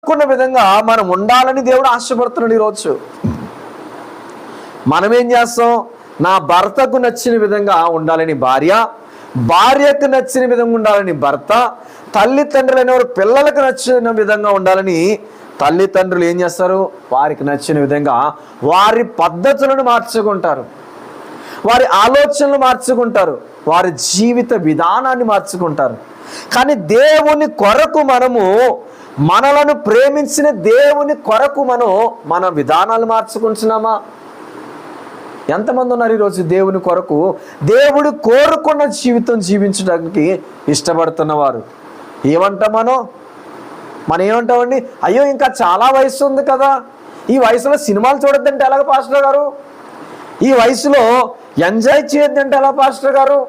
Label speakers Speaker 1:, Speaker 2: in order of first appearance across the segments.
Speaker 1: కోరుకున్న విధంగా మనం ఉండాలని దేవుడు ఆశపడుతున్నాడు. ఈరోజు మనం ఏం చేస్తాం? నా భర్తకు నచ్చిన విధంగా ఉండాలని భార్య, భార్యకు నచ్చిన విధంగా ఉండాలని భర్త, తల్లిదండ్రులైన వారు పిల్లలకు నచ్చిన విధంగా ఉండాలని తల్లిదండ్రులు ఏం చేస్తారు? వారికి నచ్చిన విధంగా వారి పద్ధతులను మార్చుకుంటారు, వారి ఆలోచనలు మార్చుకుంటారు, వారి జీవిత విధానాన్ని మార్చుకుంటారు. కానీ దేవుని కొరకు మనలను ప్రేమించిన దేవుని కొరకు మన విధానాలు మార్చుకుంటున్నామా? ఎంతమంది ఉన్నారు ఈరోజు దేవుని కొరకు, దేవుడు కోరుకున్న జీవితం జీవించడానికి ఇష్టపడుతున్నవారు? ఏమంటాం మనం ఏమంటామండి? అయ్యో ఇంకా చాలా వయసు ఉంది కదా, ఈ వయసులో సినిమాలు చూడొద్దంటే ఎలాగ పాస్టర్ గారు? ఈ వయసులో ఎంజాయ్ చేయొద్దంటే ఎలా పాస్టర్ గారు?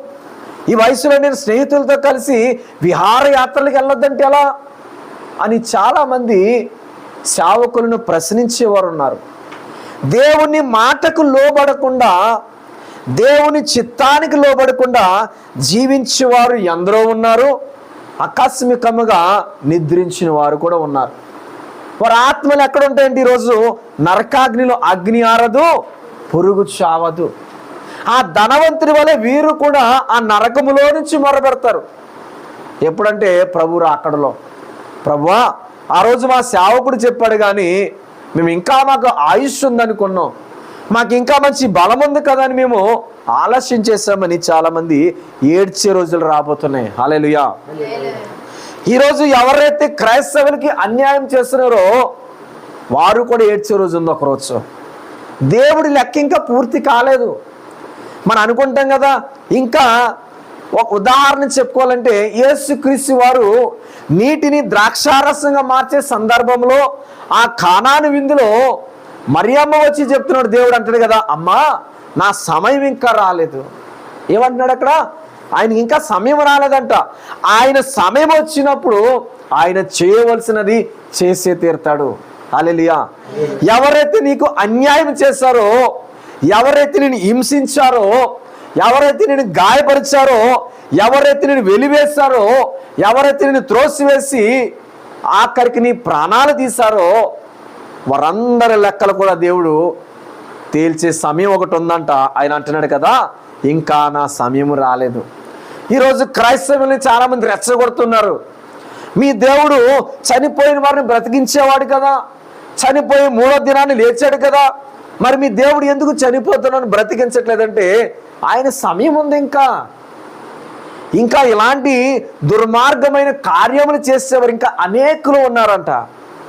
Speaker 1: ఈ వయసులో నేను స్నేహితులతో కలిసి విహారయాత్రలకు వెళ్ళొద్దంటే ఎలా అని చాలామంది సేవకులను ప్రశ్నించేవారు ఉన్నారు. దేవుని మాటకు లోబడకుండా, దేవుని చిత్తానికి లోబడకుండా జీవించేవారు ఎందరో ఉన్నారు. ఆకస్మికముగా నిద్రించిన వారు కూడా ఉన్నారు. వారి ఆత్మలు ఎక్కడ ఉంటాయంటే ఈరోజు నరకాగ్నిలో అగ్ని ఆరదు, పురుగు చావదు. ఆ ధనవంతుడి వలె వీరు కూడా ఆ నరకములో నుంచి మొరబెడతారు. ఎప్పుడంటే ప్రభు రాకడలో. ప్రభువా, ఆ రోజు మా సేవకుడు చెప్పాడు, కానీ మేము ఇంకా మాకు ఆయుష్ ఉందనుకున్నాం, మాకు ఇంకా మంచి బలం ఉంది కదా అని మేము ఆలస్యం చేశామని చాలామంది ఏడ్చే రోజులు రాబోతున్నాయి. హల్లెలూయా. ఈరోజు ఎవరైతే క్రైస్తవులకి అన్యాయం చేస్తున్నారో వారు కూడా ఏడ్చే రోజు ఉంది ఒకరోజు. దేవుడి లెక్క ఇంకా పూర్తి కాలేదు. మనం అనుకుంటాం కదా. ఇంకా ఒక ఉదాహరణ చెప్పుకోవాలంటే, యేసుక్రీస్తు వారు నీటిని ద్రాక్షారసంగా మార్చే సందర్భంలో ఆ కానాను విందులో మరియమ్మ వచ్చి చెప్తున్నాడు, దేవుడు అంటాడు కదా, అమ్మా నా సమయం ఇంకా రాలేదు. ఏమంటున్నాడు అక్కడ? ఆయనకి ఇంకా సమయం రాలేదంట. ఆయన సమయం వచ్చినప్పుడు ఆయన చేయవలసినది చేసే తీరుతాడు. హల్లెలూయా. ఎవరైతే నీకు అన్యాయం చేశారో, ఎవరైతే నేను హింసించారో, ఎవరైతే నేను గాయపరిచారో, ఎవరైతే నేను వెలివేశారో, ఎవరైతే నేను త్రోసివేసి ఆఖరికి నీ ప్రాణాలు తీశారో వారందరి లెక్కలు కూడా దేవుడు తేల్చే సమయం ఒకటి ఉందంట. ఆయన అంటున్నాడు కదా, ఇంకా నా సమయం రాలేదు. ఈరోజు క్రైస్తవుల్ని చాలామంది రెచ్చగొడుతున్నారు. మీ దేవుడు చనిపోయిన వారిని బ్రతికించేవాడు కదా, చనిపోయి 3వ దినాన్ని లేచాడు కదా, మరి మీ దేవుడు ఎందుకు చనిపోతున్నాను బ్రతికించట్లేదంటే ఆయన సమయం ఉంది. ఇంకా ఇలాంటి దుర్మార్గమైన కార్యములు చేసేవారు ఇంకా అనేకులు ఉన్నారంట.